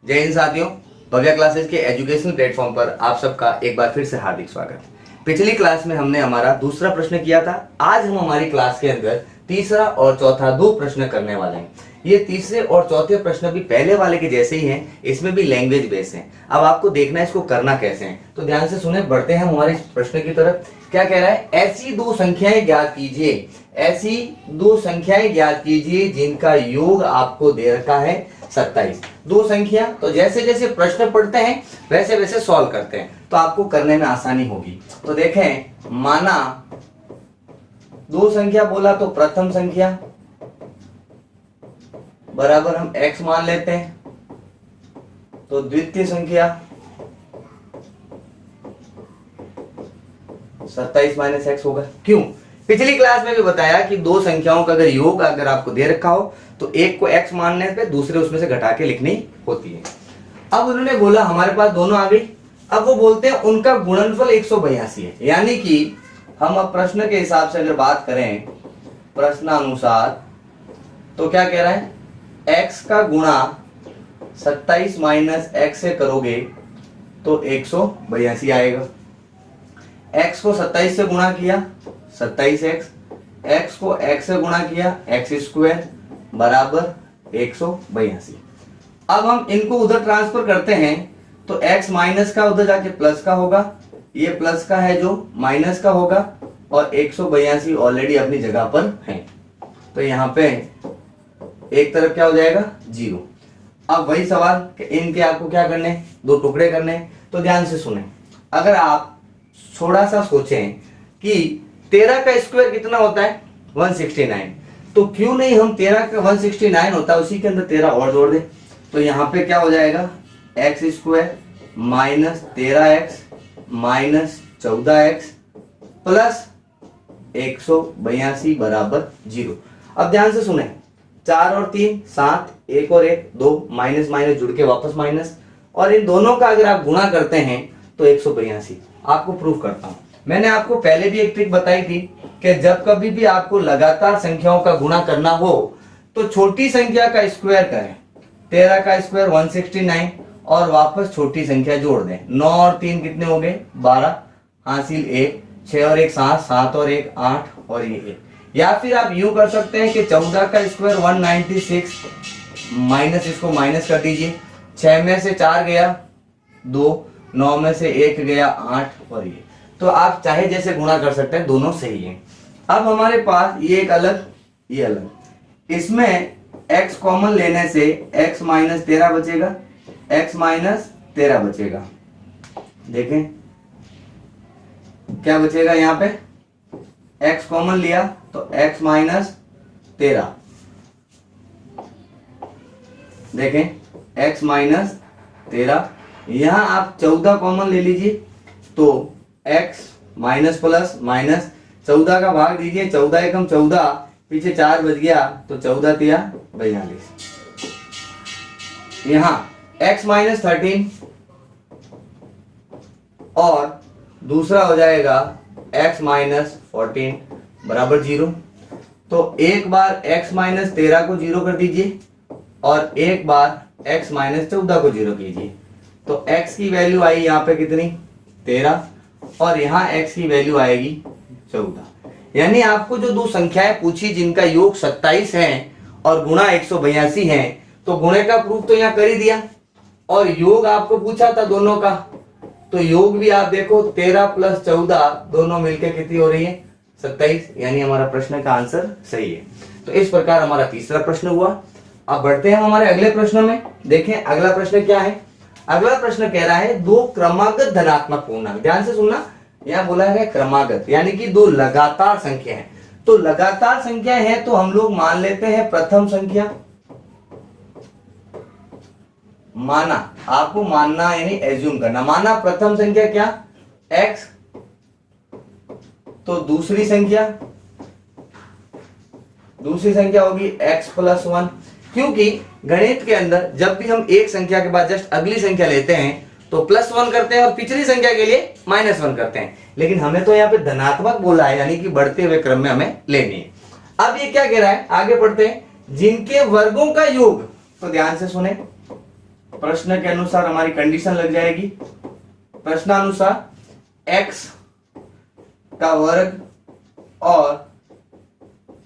जय हिंद साथियों, भव्या क्लासेस के एजुकेशनल प्लेटफॉर्म पर आप सबका एक बार फिर से हार्दिक स्वागत। पिछली क्लास में हमने हमारा दूसरा प्रश्न किया था। आज हम हमारी क्लास के अंदर तीसरा और चौथा दो प्रश्न करने वाले हैं। ये तीसरे और चौथे प्रश्न भी पहले वाले के जैसे ही हैं, इसमें भी लैंग्वेज बेस है। अब आपको देखना है इसको करना कैसे है, तो ध्यान से सुने। बढ़ते हैं हमारे इस प्रश्न की तरफ। क्या कह रहा है? ऐसी दो संख्याएं ज्ञात कीजिए, ऐसी दो संख्याएं ज्ञात कीजिए जिनका योग आपको दे रखा है 27। दो संख्या, तो जैसे जैसे प्रश्न पढ़ते हैं वैसे वैसे सॉल्व करते हैं तो आपको करने में आसानी होगी। तो देखें, माना दो संख्या बोला तो प्रथम संख्या बराबर हम x मान लेते हैं, तो द्वितीय संख्या 27 माइनस x होगा। क्यों? पिछली क्लास में भी बताया कि दो संख्याओं का अगर योग अगर आपको दे रखा हो तो एक को x मानने पे दूसरे उसमें से घटा के लिखनी होती है। अब उन्होंने बोला हमारे पास दोनों आ गई। अब वो बोलते हैं उनका गुणनफल 182 है, यानी कि हम अब प्रश्न के हिसाब से अगर बात करें प्रश्नानुसार, तो क्या कह रहा है? x का गुणा 27 माइनस x से करोगे तो 182 आएगा। x को 27 से गुणा किया 27x, x को x से गुणा किया x स्क्वायर बराबर 182। अब हम इनको उधर ट्रांसफर करते हैं तो x माइनस का उधर जाके प्लस का होगा, ये प्लस का है जो माइनस का होगा, और 182 ऑलरेडी अपनी जगह पर है, तो यहाँ पे एक तरफ क्या हो जाएगा? 0। अब वही सवाल कि इनके आपको क्या करने, दो टुकड़े करने। तो ध्यान से सुने, अगर आप थोड़ा सा सोचें कि 13 का स्क्वायर कितना होता है? 169, तो क्यों नहीं हम 13 का 169 होता है उसी के अंदर 13 और जोड़ दें। तो यहाँ पे क्या हो जाएगा? X square minus 13x minus 14x plus 182 बराबर 0। अब ध्यान से सुने, 4 और 3 7, 1 और 1 2, माइनस माइनस जुड़ के वापस माइनस, और इन दोनों का अगर आप गुणा करते हैं तो 182। आपको प्रूफ करता हूं। मैंने आपको पहले भी एक ट्रिक बताई थी कि जब कभी भी आपको लगातार संख्याओं का गुणा करना हो तो छोटी संख्या का स्क्वायर करें। 13 का स्क्वायर 169 और वापस छोटी संख्या जोड़ दें। 9 और 3 कितने हो गए? 12, हासिल 1, 6 और 1 7, 7 और 1 8 और ये 1। या फिर आप यूं कर सकते हैं कि 14 का स्क्वायर 196 माइनस, इसको माइनस कर दीजिए। 6 में से 4 गया 2, 9 में से 1 गया 8 और ये। तो आप चाहे जैसे गुणा कर सकते हैं, दोनों सही हैं। अब हमारे पास ये एक अलग, ये अलग, इसमें x कॉमन लेने से x माइनस 13 बचेगा, x माइनस 13 बचेगा। देखें क्या बचेगा यहाँ पे? x कॉमन लिया तो x माइनस 13, देखें x माइनस 13। यहां आप 14 कॉमन ले लीजिए तो x माइनस प्लस माइनस 14 का भाग दीजिए, 14 एकम 14, पीछे 4 बच गया तो 14 तिया 42। यहां x माइनस 13 और दूसरा हो जाएगा x माइनस 14 बराबर 0। तो एक बार x माइनस 13 को 0 कर दीजिए और एक बार x माइनस 14 को 0 कीजिए, तो x की वैल्यू आई यहाँ पे कितनी? 13, और यहाँ x की वैल्यू आएगी 14। यानी आपको जो दो संख्याएं पूछी जिनका योग 27 है और गुणा 182 है, तो गुणे का प्रूफ तो यहाँ कर ही दिया, और योग आपको पूछा था दोनों का, तो योग भी आप देखो 13 प्लस 14 दोनों मिलकर कितनी हो रही है? 27। यानी हमारा प्रश्न का आंसर सही है। तो इस प्रकार हमारा तीसरा प्रश्न हुआ। अब बढ़ते हैं हमारे अगले प्रश्न में। देखें अगला प्रश्न क्या है। अगला प्रश्न कह रहा है दो क्रमागत धनात्मक पूर्णांक। ध्यान से सुनना, यहां बोला है क्रमागत, यानी कि दो लगातार संख्या है। तो लगातार संख्या है तो हम लोग मान लेते हैं प्रथम संख्या। माना, आपको मानना यानी एज्यूम करना, माना प्रथम संख्या क्या? x, तो दूसरी संख्या होगी x प्लस 1। क्योंकि गणित के अंदर जब भी हम एक संख्या के बाद जस्ट अगली संख्या लेते हैं तो प्लस 1 करते हैं और पिछली संख्या के लिए माइनस 1 करते हैं, लेकिन हमें तो यहाँ पे धनात्मक बोला है, यानी कि बढ़ते हुए क्रम में हमें लेनी है। अब ये क्या कह रहा है, आगे पढ़ते हैं, जिनके वर्गों का योग, तो ध्यान से सुने, प्रश्न के अनुसार हमारी कंडीशन लग जाएगी। प्रश्नानुसार x का वर्ग और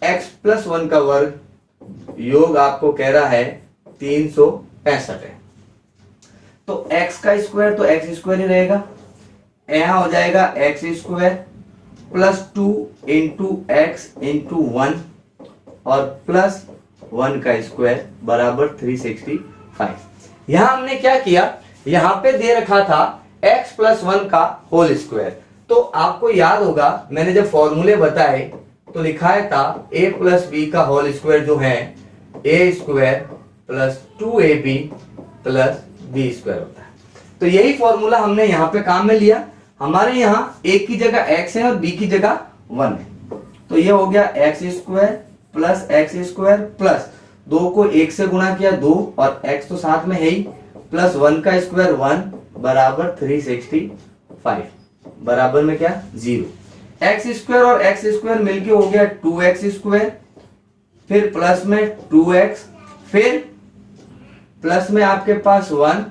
x+1 का वर्ग योग आपको कह रहा है 365 है। तो x का स्क्वायर तो x स्क्वायर ही रहेगा, यहां हो जाएगा x square plus 2 into x into 1 और प्लस 1 का स्क्वायर बराबर 365। यहां हमने क्या किया, यहां पे दे रखा था x+1 का होल स्क्वायर। तो आपको याद होगा मैंने जब फॉर्मूले बताए तो लिखा था a प्लस बी का होल स्क्वायर जो है a square plus 2ab plus B square होता है। तो यही फॉर्मूला हमने यहाँ पे काम में लिया। हमारे यहाँ a की जगह x है और b की जगह 1 है, तो ये हो गया x square plus x square plus 2 को 1 से गुणा किया 2 और x तो साथ में है ही, प्लस 1 का स्क्वायर 1 बराबर 365 बराबर में क्या 0। एक्स स्क्वायर और एक्स स्क्वायर मिलके हो गया 2x स्क्वायर, फिर प्लस में 2x, फिर प्लस में आपके पास 1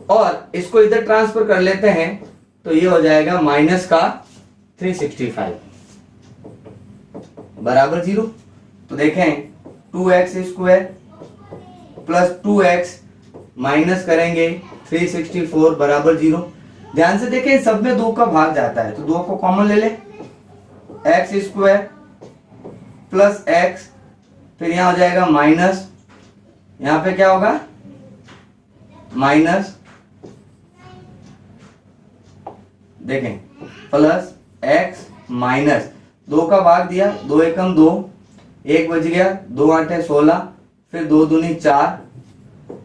और इसको इधर ट्रांसफर कर लेते हैं तो ये हो जाएगा माइनस का 365 बराबर 0। तो देखें 2x square plus 2x minus करेंगे 364 बराबर 0। ध्यान से देखें सब में 2 का भाग जाता है तो 2 को कॉमन ले ले, एक्स स्क्वायर प्लस एक्स, फिर यहां हो जाएगा माइनस, यहां पे क्या होगा माइनस, देखें प्लस एक्स माइनस 2 का भाग दिया 2 एकम 2, 1 बच गया 2 8 16, फिर 2 दूनी 4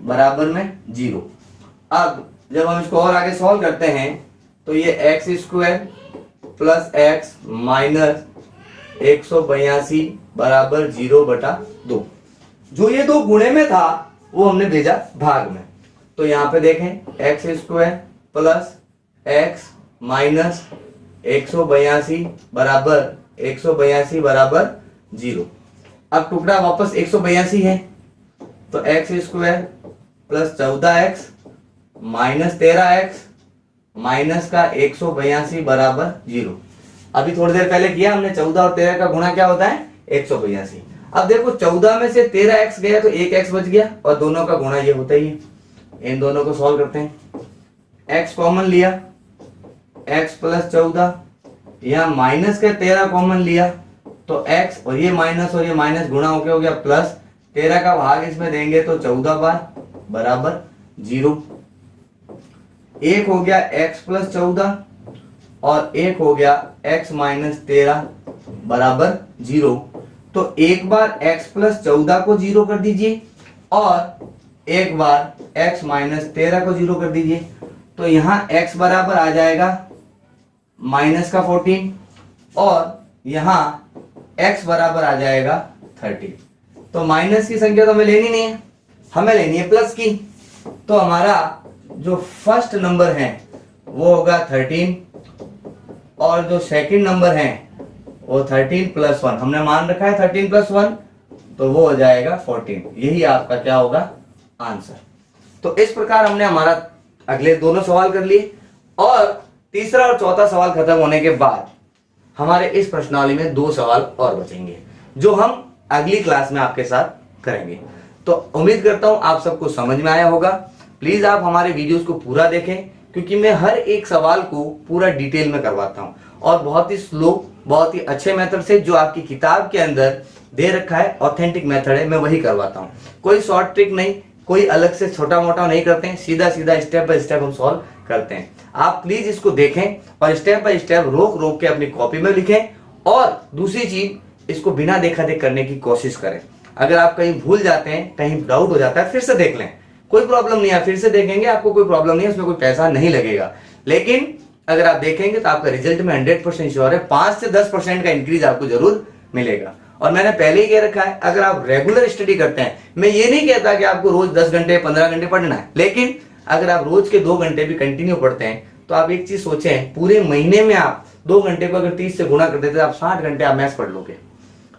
बराबर में 0। अब जब हम इसको और आगे सॉल्व करते हैं तो ये x square plus x minus 182 बराबर 0/2। जो ये 2 गुणे में था वो हमने भेजा भाग में। तो यहां पे देखें x square plus x minus 182 बराबर 0। अब टुकड़ा वापस 182 है तो x square plus 14x minus 13x minus का 182 बराबर 0। अभी थोड़ी देर पहले किया हमने 14 और 13 का गुणा क्या होता है 182। अब देखो 14 में से 13x गया तो 1x बच गया और दोनों का गुणा ये होता ही है। इन दोनों को सॉल्व करते हैं, x कॉमन लिया x प्लस 14, यहां माइनस का 13 कॉमन लिया तो x और ये माइनस गुणा होके हो गया प्लस 13 का भाग इसमें देंगे तो 14 बार बराबर 0। एक हो गया x प्लस 14 और एक हो गया x माइनस 13 बराबर 0। तो एक बार x प्लस 14 को 0 कर दीजिए और एक बार x माइनस 13 को 0 कर दीजिए। तो यहां x बराबर आ जाएगा माइनस का 14 और यहां x बराबर आ जाएगा 13। तो माइनस की संख्या तो हमें लेनी नहीं है, हमें लेनी है प्लस की। तो हमारा जो फर्स्ट नंबर है वो होगा 13 और जो सेकंड नंबर है वो 13 प्लस 1, हमने मान रखा है 13 प्लस 1 तो वो हो जाएगा 14। यही आपका क्या होगा आंसर। तो इस प्रकार हमने हमारा अगले दोनों सवाल कर लिए और तीसरा और चौथा सवाल खत्म होने के बाद हमारे इस प्रश्नावली में 2 सवाल और बचेंगे जो हम अगली क्लास में आपके साथ करेंगे। तो उम्मीद करता हूं आप सबको समझ में आया होगा। प्लीज आप हमारे वीडियोस को पूरा देखें क्योंकि मैं हर एक सवाल को पूरा डिटेल में करवाता हूं और बहुत ही स्लो, बहुत ही अच्छे मेथड से जो आपकी किताब के अंदर दे रखा है ऑथेंटिक मेथड है, मैं वही करवाता हूं। कोई शॉर्ट ट्रिक नहीं, कोई अलग से छोटा मोटा नहीं करते हैं, सीधा सीधा स्टेप बाय स्टेप हम सॉल्व करते हैं। आप प्लीज इसको देखें और स्टेप बाय स्टेप रोक के अपनी कॉपी में लिखें। और दूसरी चीज, इसको बिना देखा देख करने की कोशिश करें। अगर आप कहीं भूल जाते हैं, कहीं डाउट हो जाता है, फिर से देख लें, कोई प्रॉब्लम नहीं है। फिर से देखेंगे, आपको कोई प्रॉब्लम नहीं है, उसमें कोई पैसा नहीं लगेगा। लेकिन अगर आप देखेंगे तो आपका रिजल्ट में 100% श्योर है 5 से 10% का इंक्रीज आपको जरूर मिलेगा। और मैंने पहले ही कह रखा है, अगर आप रेगुलर स्टडी करते हैं, मैं ये नहीं कहता कि आपको रोज 10 घंटे 15 घंटे पढ़ना है, लेकिन अगर आप रोज के 2 घंटे भी कंटिन्यू पढ़ते हैं तो आप एक चीज सोचें, पूरे महीने में आप 2 घंटे को अगर 30 से गुणा कर देते हैं, आप 60 घंटे आप मैथ्स पढ़ लोगे।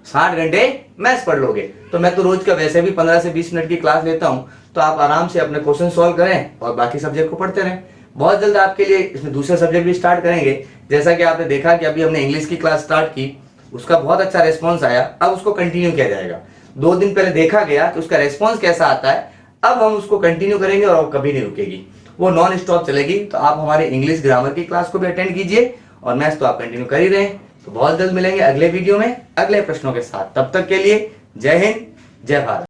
60 घंटे मैथ्स पढ़ लोगे। तो मैं तो रोज का वैसे भी 15 से 20 मिनट की क्लास लेता हूँ, तो आप आराम से अपने क्वेश्चन सॉल्व करें और बाकी सब्जेक्ट को पढ़ते रहें। बहुत जल्द आपके लिए इसमें दूसरे सब्जेक्ट भी स्टार्ट करेंगे। जैसा कि आपने देखा कि अभी हमने इंग्लिश की क्लास स्टार्ट की, उसका बहुत अच्छा रेस्पॉन्स आया, अब उसको कंटिन्यू किया जाएगा। 2 दिन पहले देखा गया कि उसका रेस्पॉन्स कैसा आता है, अब हम उसको कंटिन्यू करेंगे और कभी नहीं रुकेगी, वो नॉन स्टॉप चलेगी। तो आप हमारे इंग्लिश ग्रामर की क्लास को भी अटेंड कीजिए और मैथ्स तो आप कंटिन्यू कर ही रहे हैं। तो बहुत जल्द मिलेंगे अगले वीडियो में अगले प्रश्नों के साथ। तब तक के लिए जय हिंद, जय भारत।